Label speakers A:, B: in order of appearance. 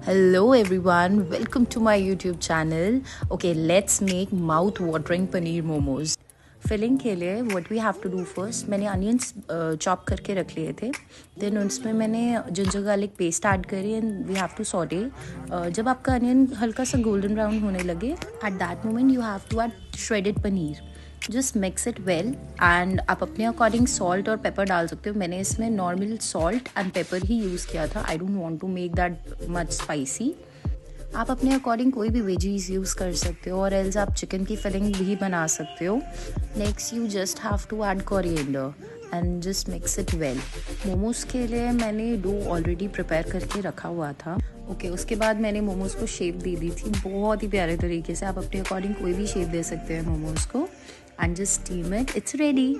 A: Hello everyone, welcome to my YouTube channel. Okay, let's make mouth-watering paneer momos. Filling के लिए what we have to do first, मैंने onions chop करके रख लिए थे. Then उसमें मैंने जिंजर गार्लिक पेस्ट ऐड करी and we have to saute. जब आपका अनियन हल्का सा गोल्डन ब्राउन होने लगे, at that moment you have to add shredded paneer. Just mix it well and आप अपने अकॉर्डिंग सॉल्ट और पेपर डाल सकते हो. मैंने इसमें नॉर्मल सॉल्ट एंड पेपर ही यूज़ किया था. I don't want to make that much spicy. आप अपने अकॉर्डिंग कोई भी वेजीज यूज़ कर सकते हो और एल्स आप चिकन की फिलिंग भी बना सकते हो. Next you just have to add coriander and just mix it well. Momos के लिए मैंने डो ऑलरेडी प्रिपेयर करके रखा हुआ था. ओके, उसके बाद मैंने मोमोज को शेप दे दी थी बहुत ही प्यारे तरीके से. आप अपने अकॉर्डिंग कोई भी शेप दे सकते हैं मोमोज को and just steam it. It's ready.